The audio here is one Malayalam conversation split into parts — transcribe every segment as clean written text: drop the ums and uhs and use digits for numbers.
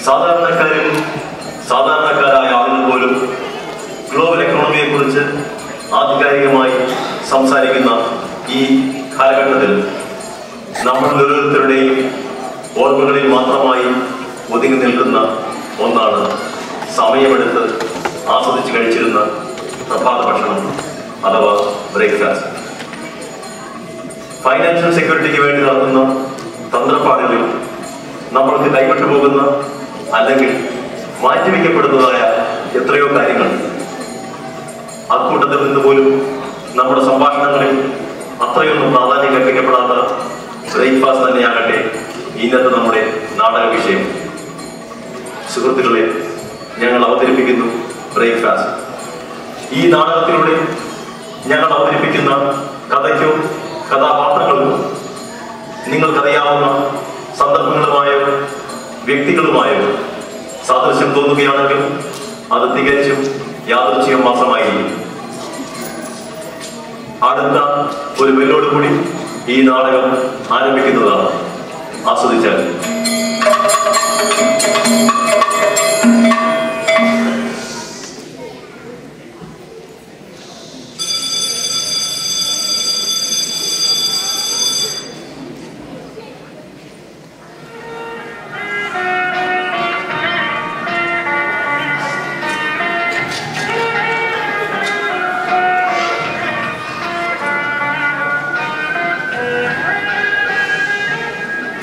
സാധാരണക്കാരായ ആളുകൾ പോലും ഗ്ലോബൽ എക്കോണമിയെ കുറിച്ച് ആധികാരികമായി സംസാരിക്കുന്ന ഈ കാലഘട്ടത്തിൽ നമ്മൾ ഓരോരുത്തരുടെയും ഓർമ്മകളിൽ മാത്രമായി ഒതുങ്ങി നിൽക്കുന്ന ഒന്നാണ് സമയമെടുത്ത് ആസ്വദിച്ച് കഴിച്ചിരുന്ന പ്രഭാത ഭക്ഷണം അഥവാ ബ്രേക്ക്ഫാസ്റ്റ്. ഫൈനാൻഷ്യൽ സെക്യൂരിറ്റിക്ക് വേണ്ടി നടത്തുന്ന തന്ത്രപ്പാടുകളിൽ നമ്മൾക്ക് കൈവിട്ടു പോകുന്ന അല്ലെങ്കിൽ മാറ്റിവെക്കപ്പെടുന്നതായ എത്രയോ കാര്യങ്ങൾ. അക്കൂട്ടത്തിൽ നിന്ന് പോലും നമ്മുടെ സംഭാഷണങ്ങളിൽ അത്രയൊന്നും പ്രാധാന്യം കൽപ്പിക്കപ്പെടാത്ത ബ്രേക്ക്ഫാസ്റ്റ് തന്നെയാകട്ടെ ഇന്നത്തെ നമ്മുടെ നാടക വിഷയം. സുഹൃത്തുക്കളെ, ഞങ്ങൾ അവതരിപ്പിക്കുന്നു ബ്രേക്ക്ഫാസ്റ്റ്. ഈ നാടകത്തിലൂടെ ഞങ്ങൾ അവതരിപ്പിക്കുന്ന കഥയ്ക്കോ കഥാപാത്രങ്ങൾക്കോ നിങ്ങൾക്കറിയാവുന്ന സന്ദർഭങ്ങളുമായോ വ്യക്തികളുമായോ സാദൃശ്യം തോന്നുകയാണെങ്കിൽ അത് തികച്ചും യാദൃച്ഛികം മാത്രമായിരിക്കും. അടുത്ത ഒരു ബെല്ലോടുകൂടി ഈ നാടകം ആരംഭിക്കുന്നതാണ്. ആസ്വദിച്ചാൽ.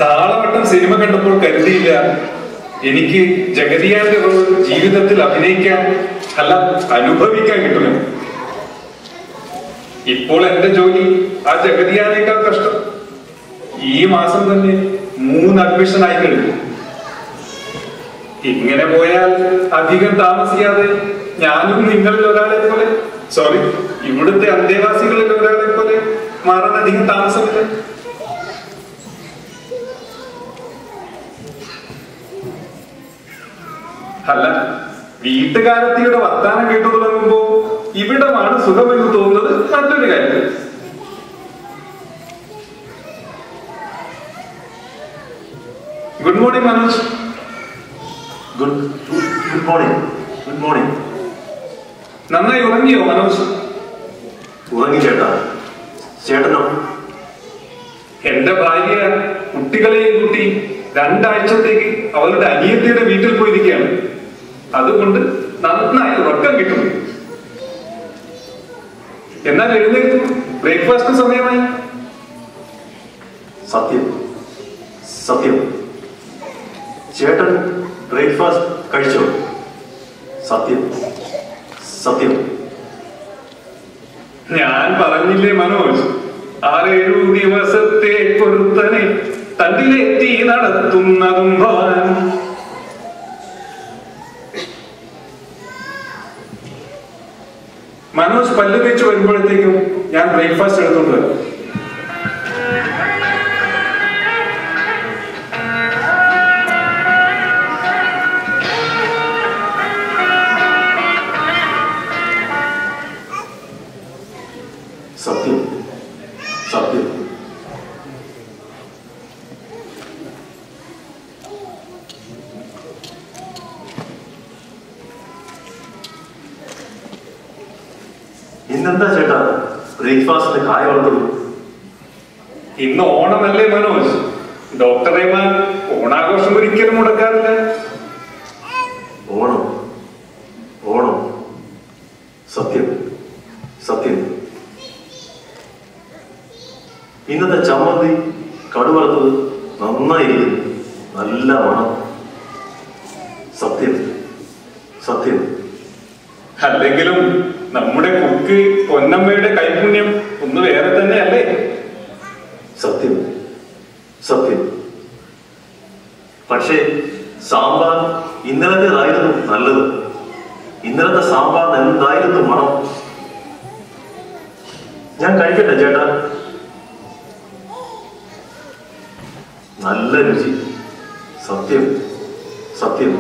താളവട്ടം സിനിമ കണ്ടപ്പോൾ കരുതിയില്ല എനിക്ക് ജഗതിയാന്റെ റോൾ ജീവിതത്തിൽ അഭിനയിക്കാൻ അല്ല അനുഭവിക്കാൻ കിട്ടുമെന്ന്. ഇപ്പോൾ എന്റെ ജോലി ആ ജഗതിയാനേക്കാൾ കഷ്ടം. ഈ മാസം തന്നെ 3 അഡ്മിഷൻ ആയി കഴിഞ്ഞു. ഇങ്ങനെ പോയാൽ അധികം താമസിയാതെ ഞാനും നിങ്ങളിൽ ഒരാളെ പോലെ, സോറി, ഇവിടുത്തെ അന്തേവാസികളിൽ ഒരാളെ പോലെ മാറാൻ അധികം താമസമില്ല. അല്ല, വീട്ടുകാരത്തിയുടെ വർത്താനം കേട്ടു തുടങ്ങുമ്പോ ഇവിടമാണ് സുഖമെന്ന് തോന്നുന്നത് മറ്റൊരു കാര്യം. Good morning Manoj. Good morning. Good morning. നന്നായി ഉറങ്ങിയോ മനോജ്? ഉറങ്ങി ചേട്ടാ. ചേട്ടനോ? എന്റെ ഭാര്യ കുട്ടികളെയും കൂട്ടി 2 ആഴ്ചത്തേക്ക് അവളുടെ അനിയത്തിയുടെ വീട്ടിൽ പോയിരിക്കുകയാണ്. അതുകൊണ്ട് നന്നായി ഉറക്കം കിട്ടും. എന്നാൽ എഴുന്നേൽക്കും, ബ്രേക്ക്ഫാസ്റ്റ് സമയമായി. സത്യം സത്യം. ചേട്ടൻ ബ്രേക്ക്ഫാസ്റ്റ് കഴിച്ചോ? സത്യം സത്യം. ഞാൻ പറഞ്ഞില്ലേ മനോജ്, 6-7 ദിവസത്തെ പൊരുത്തനെ തണ്ടിലെത്തി നടത്തുന്നതും ഭവാൻ. മനോജ് പല്ല് തേച്ച് വരുമ്പോഴത്തേക്കും ഞാൻ ബ്രേക്ക്ഫാസ്റ്റ് എടുത്തോണ്ട് വരാം. സത്യം സത്യം. ഇന്നെന്താ ചേട്ടാ ബ്രേക്ക്ഫാസ്റ്റിന് കായ വറുത്തത്? ഇന്ന് ഓണമല്ലേ മനോജ്? ഡോക്ടറേമാൻ ഓണാഘോഷം ഒരിക്കലും മുടക്കാറില്ല. ഓണം ഓണം. സത്യം സത്യം. ഇന്നത്തെ ചമ്മന്തി കടുവറുത്തത് നന്നായിരിക്കുന്നു. നല്ല മണം. സത്യം സത്യം. അല്ലെങ്കിലും നമ്മുടെ കുക്ക് പൊന്നമ്മയുടെ കൈപുണ്യം ഒന്ന് വേറെ തന്നെ അല്ലേ? സത്യം സത്യം. പക്ഷേ സാമ്പാർ ഇന്നലത്തേതായിരുന്നു നല്ലത്. ഇന്നലത്തെ സാമ്പാർ എന്തായിരുന്നു മണം. ഞാൻ കഴിക്കട്ടെ ചേട്ടാ? നല്ല രുചി. സത്യം സത്യം.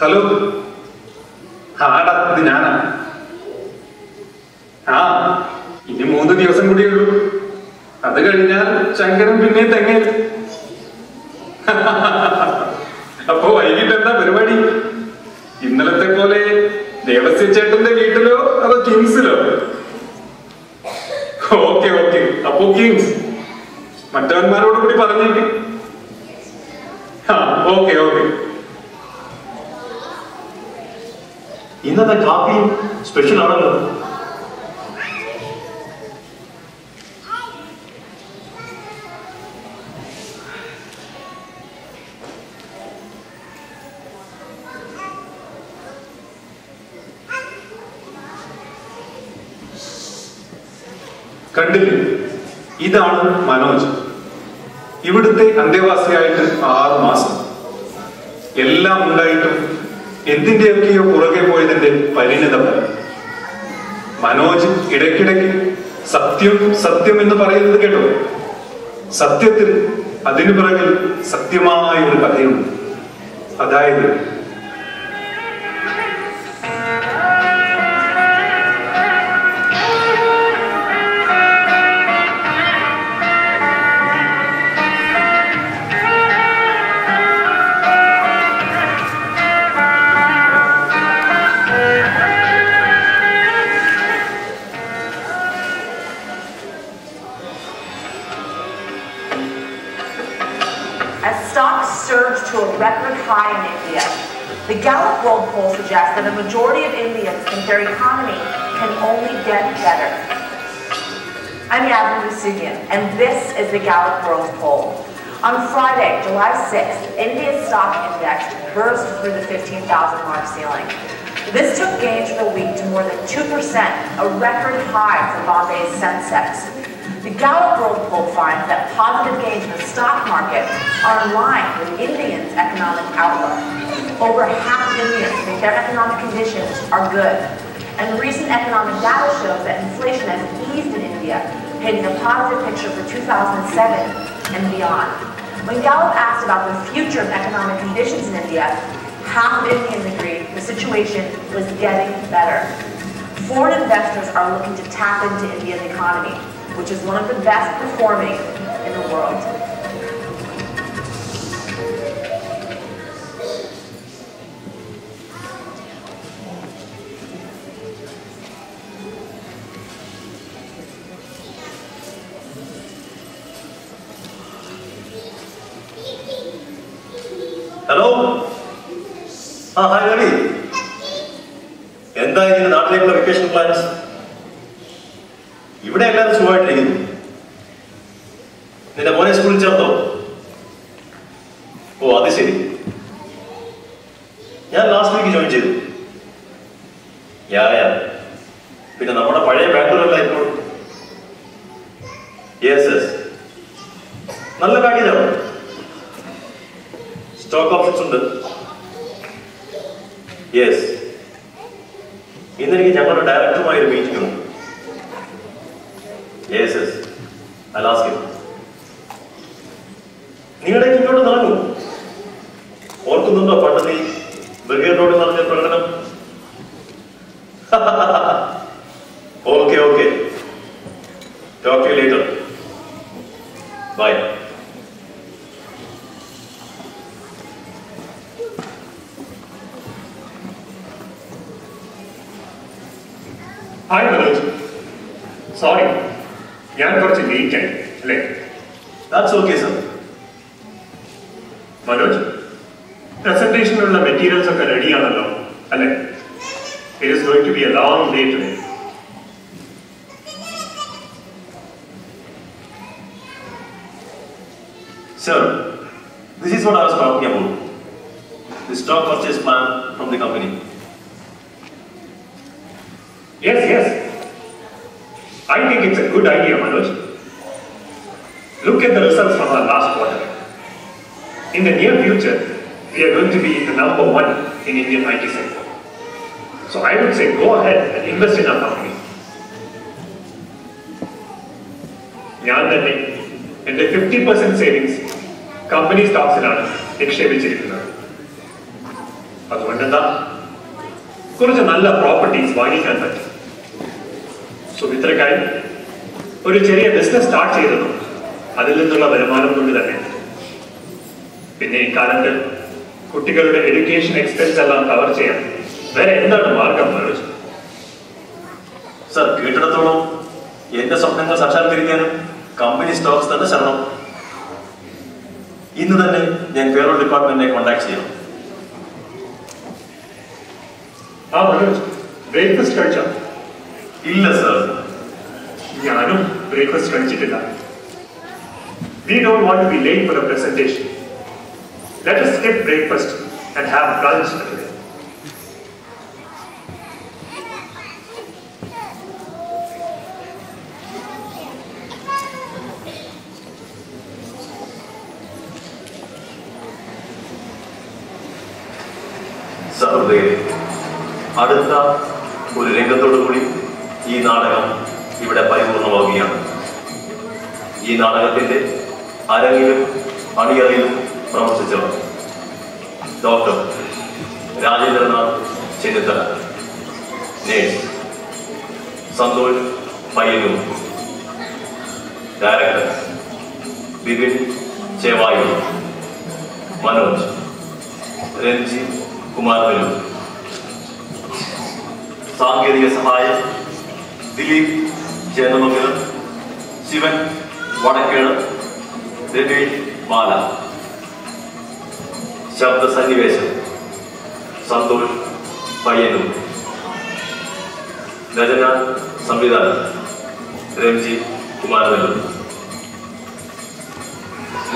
ഹലോ, ആടാ, ഇത് ഞാനാ. ഇനി 3 ദിവസം കൂടിയേ ഉള്ളൂ. അത് കഴിഞ്ഞാൽ ശങ്കരൻ പിന്നെ തെങ്ങയിൽ. അപ്പൊ വൈകിട്ട് എന്താ പരിപാടി? ഇന്നലത്തെ പോലെ ദേവസ്യ ചേട്ടന്റെ വീട്ടിലോ അതോ കിങ്സിലോ? ഓക്കെ ഓക്കെ, അപ്പോ കിങ്സ്. മറ്റവന്മാരോട് കൂടി പറഞ്ഞേക്ക്. Okay okay. ഇന്നത്തെ കാപ്പിയും സ്പെഷ്യൽ ആണല്ലോ. കണ്ടില്ലേ, ഇതാണ് മനോജ്. ഇവിടുത്തെ അന്തേവാസിയായിട്ട് 6 മാസം. എല്ലാം ഉണ്ടായിട്ടും എന്തിന്റെയൊക്കെയോ പുറകെ പോയതിന്റെ പരിണിത ഫലം. മനോജ് ഇടയ്ക്കിടയ്ക്ക് സത്യം സത്യം എന്ന് പറയുന്നത് കേട്ടോ. സത്യത്തിൽ അതിനു പിറകിൽ സത്യമായ ഒരു കഥയുണ്ട്. അതായത് to a record high in India. The Gallup World Poll suggests that a majority of Indians think their economy can only get better. I'm Yavin Lusigian, and this is the Gallup World Poll. On Friday, July 6th, India's stock index burst through the 15,000 mark ceiling. This took gains for the week to more than 2%, a record high for Bombay's Sensex. The Gallup World Poll finds that positive gains in the stock market are in line with Indians' economic outlook. Over half of Indians think their economic conditions are good. And recent economic data shows that inflation has eased in India, painting a positive picture for 2007 and beyond. When Gallup asked about the future of economic conditions in India, half of Indians agreed the situation was getting better. Foreign investors are looking to tap into India's economy, which is one of the best performing in the world. Hello. Hi Ravi. എന്താ ഇതിന്റെ നാട്ടിലേക്കുള്ള വെക്കേഷൻ പ്ലാൻസ്? ഇവിടെ എല്ലാവരും സുഖമായിട്ടിരിക്കുന്നു. നിന്റെ മോനെ സ്കൂളിൽ ചേർത്തോ? ഓ, അത് ശരി. ഞാൻ ലാസ്റ്റ് വീക്ക് ജോയിൻ ചെയ്തു. പിന്നെ നമ്മുടെ പഴയ ബാംഗ്ലൂരല്ല ഇപ്പോൾ. യെസ്. നല്ല പാക്കേജാണ്. സ്റ്റോക്ക് ഓപ്ഷൻസ് ഉണ്ട്. യെസ്. ഇന്നെനിക്ക് ഞങ്ങളുടെ ഡയറക്ടറുമായി ഒരു മീറ്റിംഗ് ഉണ്ട്. Yes. I'll ask him. നിങ്ങളുടെ ഇങ്ങോട്ട് നടന്നു. ഓർക്കുന്നുണ്ടോ പണ്ട് നീ ബ്രിഗേഡ് റോഡിൽ നടത്തിയ പ്രകടനം? Okay. Talk to you later. Bye. Hi Manoj. Sorry. ഞാൻ കുറച്ച് ലേറ്റ് ആയി അല്ലേ? That's okay, sir. മനോജ്, പ്രസന്റേഷനുള്ള മെറ്റീരിയൽസ് ഒക്കെ റെഡിയാണല്ലോ അല്ലേ? It is going to be a long day today. Sir, this is what I was talking about. The stock purchase plan from the company. Yes. I think it's a good idea, Manoj. Look at the results from our last quarter. In the near future, we are going to be the #1 in Indian IT sector. So I would say go ahead and invest in our company. ഞാൻ തന്നെ എൻ്റെ 50% സേവിങ്സ് കമ്പനി സ്റ്റോക്സിലാണ് നിക്ഷേപിച്ചിരിക്കുന്നത്. അതുകൊണ്ടെന്താ, കുറച്ച് നല്ല പ്രോപ്പർട്ടീസ് വാങ്ങിക്കാൻ പറ്റും. സുമിത്രക്കായി ഒരു ചെറിയ ബിസിനസ് സ്റ്റാർട്ട് ചെയ്തതും അതിൽ നിന്നുള്ള വരുമാനം കൊണ്ട് തന്നെ. പിന്നെ ഇക്കാലത്ത് കുട്ടികളുടെ എഡ്യൂക്കേഷൻ എക്സ്പെൻസ് എല്ലാം കവർ ചെയ്യാൻ വേറെ എന്താണ് മാർഗം മനോജ്? സർ, കേട്ടിടത്തോളം എന്റെ സ്വപ്നങ്ങൾ സാക്ഷാത്കരിക്കാനും കമ്പനി സ്റ്റോക്സ് തന്നെ ശരണം. ഇന്ന് തന്നെ ഞാൻ പേറോൾ ഡിപ്പാർട്ട്മെന്റിനെ കോൺടാക്ട് ചെയ്യണം. ആ മനോജ്, ബ്രേക്ക്ഫാസ്റ്റ് കഴിച്ചോ? ഇല്ല സർ. ഞാനും ബ്രേക്ക്ഫാസ്റ്റ് കഴിച്ചിട്ടില്ല. We don't want to be late for the presentation. Let us skip breakfast and have brunch today. സഹൃദയ, അടുത്ത ഒരു രംഗത്തോടു കൂടി ഈ നാടകം ഇവിടെ പരിപൂർണമാവുകയാണ്. ഈ നാടകത്തിന്റെ അരങ്ങിലും അണിയറയിലും പ്രവർത്തിച്ചവർ: doctor Rajendranath Chennithala, nurse Santhosh Payyanur, director Bipin Chevayur, Manoj Ranji Kumar Vellore, സാങ്കേതിക സഹായം ദിലീപ് ചേന്നമംഗലം, ശിവൻ വടക്കേട്, രമേഷ് മാല, ശബ്ദ സന്നിവേശം സന്തോഷ് പയ്യന്നൂർ, രചന സംവിധാനം രഞ്ജി കുമാർ വെല്ലൂർ.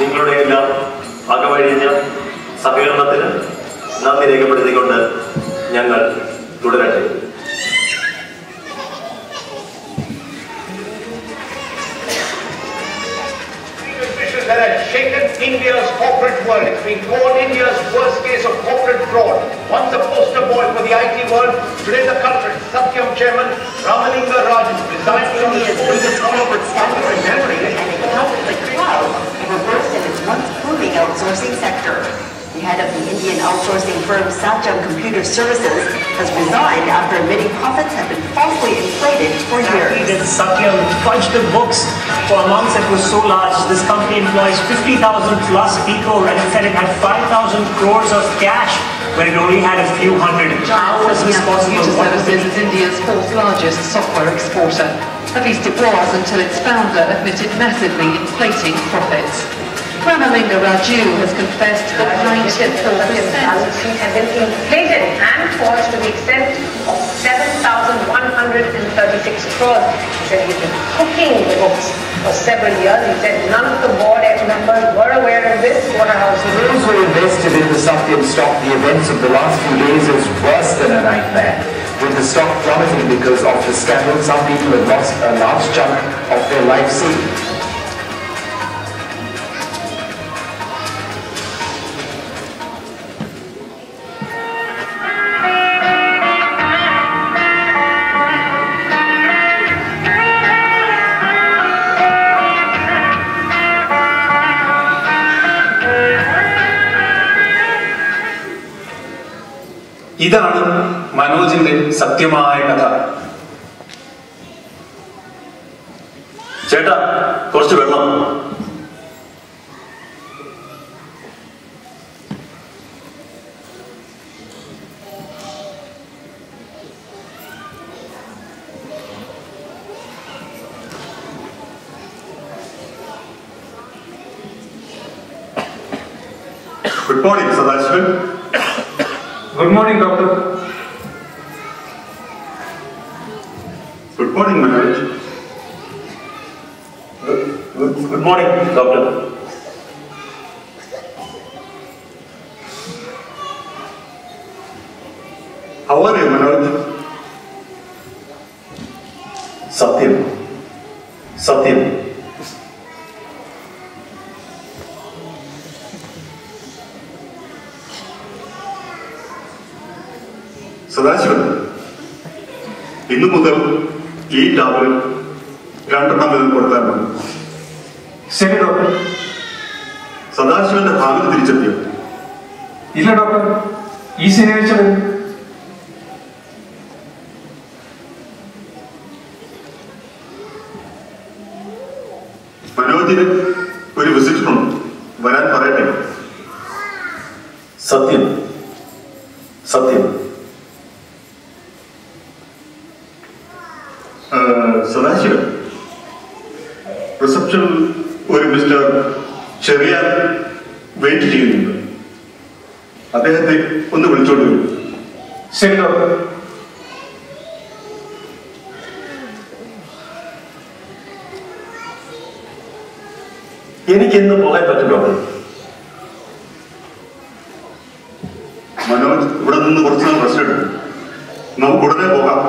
നിങ്ങളുടെ എല്ലാം അകവഴിഞ്ഞ സഹകരണത്തിന് നന്ദി രേഖപ്പെടുത്തിക്കൊണ്ട് ഞങ്ങൾ തുടരട്ടെ. That has shaken India's corporate world. It's been called India's worst case of corporate fraud. Once a poster boy for the IT world, today the culprit, Satyam chairman Ramalinga Rajan, resigned from his biggest corporate scandal in memory. And it helped the cloud reversed in its once booming outsourcing sector. The head of the Indian outsourcing firm Satyam Computer Services has resigned after admitting profits have been falsely inflated for years. Satyam fudged the books for amounts that were so large. This company employs 50,000 plus people, and it said it had 5,000 crores of cash when it only had a few hundred. How was this possible? Computer Services is India's fourth largest software exporter. At least it was until its founder admitted massively inflating profits. Ramalinga Raju has confessed that 94% balance sheet had been inflated and forged to the extent of 7,136 crores. He said he'd been cooking the books for several years. He said none of the board members were aware of this. Waterhouse. For those who invested in the Satyam stock, the events of the last few days is worse than a nightmare. With the stock plummeting because of the scandal, some people have lost a large chunk of their life savings. ഇതാണ് മനോജിന്റെ സത്യമായ കഥ. ചേട്ടാ, കുറച്ച് വെള്ളം. Good morning Sadasivan. Good morning doctor. Good morning Manoj. Good morning doctor. How are you, Manoj? സത്യം സത്യം. സദാശിവൻ, ഇന്നു മുതൽ ഈ ടാബ്ലറ്റ് 2 വീതം കൊടുത്താൽ മതി. ശരി ഡോക്ടർ. സദാശിവന്റെ ഭാഗം തിരിച്ചെത്തിയോ? ഇല്ല ഡോക്ടർ, ഈ ശനിയാഴ്ച വരും. സത്യം. സദാശിവൻ, റിസപ്ഷനിൽ ഒരു മിസ്റ്റർ ചെറിയാൻ വെയിറ്റ് ചെയ്യുന്നുണ്ട്. അദ്ദേഹത്തെ ഒന്ന് വിളിച്ചോണ്ട് വരും. ശരി ഡോക്ടർ. എനിക്ക് ഇന്ന് പോകാൻ പറ്റും ഡോക്ടർ. മനോജ് ഇവിടെ നിന്ന് കുറച്ച് നാൾ റെസ്റ്റ് എടുക്കും. നമുക്ക് ഉടനെ പോകാം.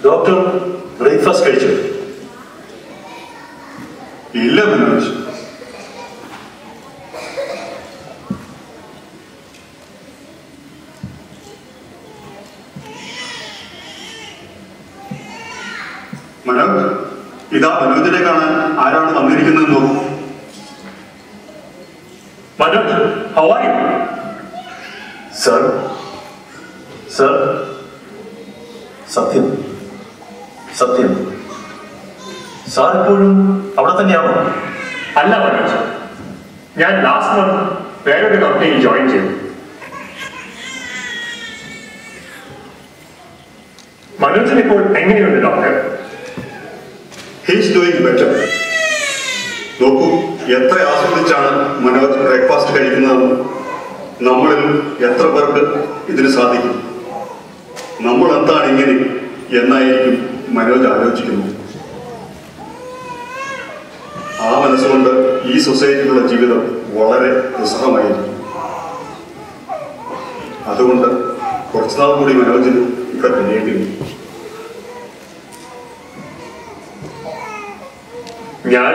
ഡോക്ടർ ബ്രേക്ക്ഫാസ്റ്റ് കഴിച്ചു? ഇല്ല മനോജ്. മനോജ്, ഇതാ മനോജിനെ കാണാൻ ആരാണ് വന്നിരിക്കുന്നത് നോക്കൂ. Manoj, how are you? Sir, sir, സത്യം, സത്യം. സാർ ഇപ്പോഴും അവിടെ തന്നെയാണോ? അല്ല മനോജ്, ഞാൻ ലാസ്റ്റ് മന്ത് വേറൊരു കമ്പനിയിൽ ജോയിൻ ചെയ്തു. മനോജിന് ഇപ്പോൾ എങ്ങനെയുണ്ട് ഡോക്ടർ? He's doing better. നോക്കൂ, എത്ര ആസ്വദിച്ചാണ് മനോജ് ബ്രേക്ക്ഫാസ്റ്റ് കഴിക്കുന്നതെന്ന്. നമ്മളിൽ എത്ര പേർക്ക് ഇതിന് സാധിക്കും? നമ്മൾ എന്താണ് ഇങ്ങനെ എന്നായിരിക്കും മനോജ് ആലോചിക്കുന്നത്. ആ മനസ്സുകൊണ്ട് ഈ സൊസൈറ്റിയിലുള്ള ജീവിതം വളരെ ദുസ്സഹമായിരിക്കും. അതുകൊണ്ട് കുറച്ചുനാൾ കൂടി മനോജിന് ഇവിടെ കഴിയേണ്ടി വരും. ഞാൻ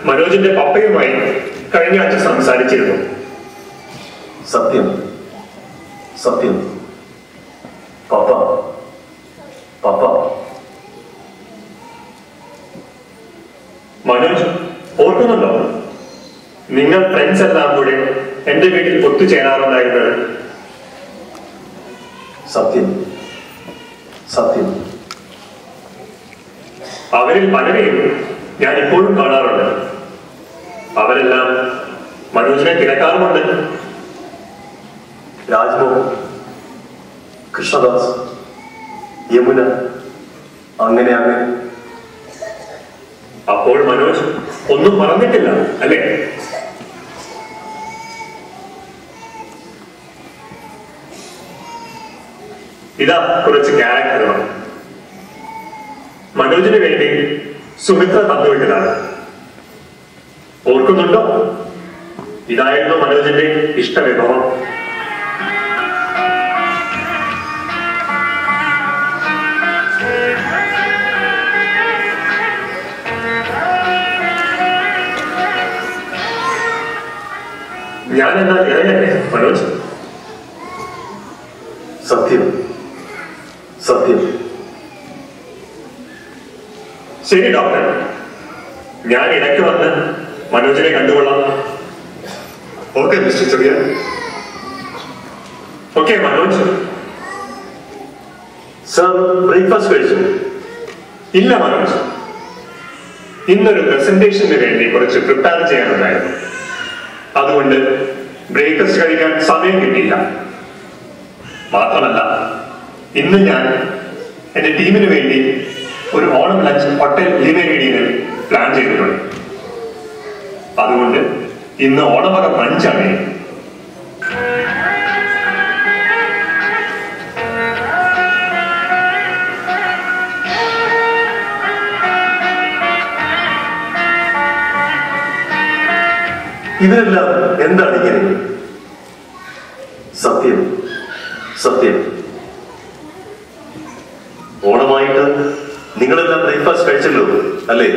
മനോജിന്റെ പപ്പയുമായി കഴിഞ്ഞ ആഴ്ച സംസാരിച്ചിരുന്നു. സത്യം, സത്യം. പപ്പ, പപ്പ. മനോജ് ഓർക്കുന്നുണ്ടോ, നിങ്ങൾ ഫ്രണ്ട്സ് എല്ലാം കൂടെ എന്റെ വീട്ടിൽ ഒത്തുചേരാറുണ്ടായിരുന്നത്? സത്യം, സത്യം. അവരിൽ പലരെയും ഞാൻ ഇപ്പോഴും കാണാറുണ്ട്. അവരെല്ലാം മനോജിനെ തിരക്കാറുമുണ്ട്. രാജ്മോഹൻ, കൃഷ്ണദാസ്, യമുന, അങ്ങനെ അങ്ങനെ. അപ്പോൾ മനോജ് ഒന്നും മറന്നിട്ടില്ല അല്ലേ? ഇതാ കുറച്ച് ക്യാരക്ടറുകൾ. മനോജിന് വേണ്ടി സുമിത്ര തന്നുവിട്ടതാണ്. ഓർക്കുന്നുണ്ടോ? ഇതായിരുന്നു മനോജിന്റെ ഇഷ്ടവിഭവം. ഞാൻ എന്നാൽ ഇറങ്ങട്ടെ മനോജ്? സത്യം, സത്യം. ശരി ഡോക്ടർ, ഞാൻ ഇടയ്ക്ക് വന്ന് മനോജിനെ കണ്ടുകൊള്ളാം. Okay mister Cheriyan. Okay Manoj. Sir breakfast കഴിച്ചു? ഇല്ല മനോജ്, ഇന്നൊരു പ്രസന്റേഷന് വേണ്ടി കുറച്ച് പ്രിപ്പയർ ചെയ്യാനുണ്ടായിരുന്നു. അതുകൊണ്ട് ബ്രേക്ക്ഫാസ്റ്റ് കഴിക്കാൻ സമയം കിട്ടിയില്ല. മാത്രമല്ല, ഇന്ന് ഞാൻ എന്റെ ടീമിന് വേണ്ടി ഒരു ഓണം ലഞ്ച് ഹോട്ടൽ ലിമേഡിയിൽ പ്ലാൻ ചെയ്തിട്ടുണ്ട്. അതുകൊണ്ട് ഇന്ന് ഓണമക ലഞ്ചാണ്. ഇതിനെല്ലാം എന്താണ് ഇങ്ങനെ? സത്യം, സത്യം. ഓണമായിട്ട് നിങ്ങളെല്ലാം ബ്രേക്ക്ഫാസ്റ്റ് കഴിച്ചല്ലോ അല്ലേ?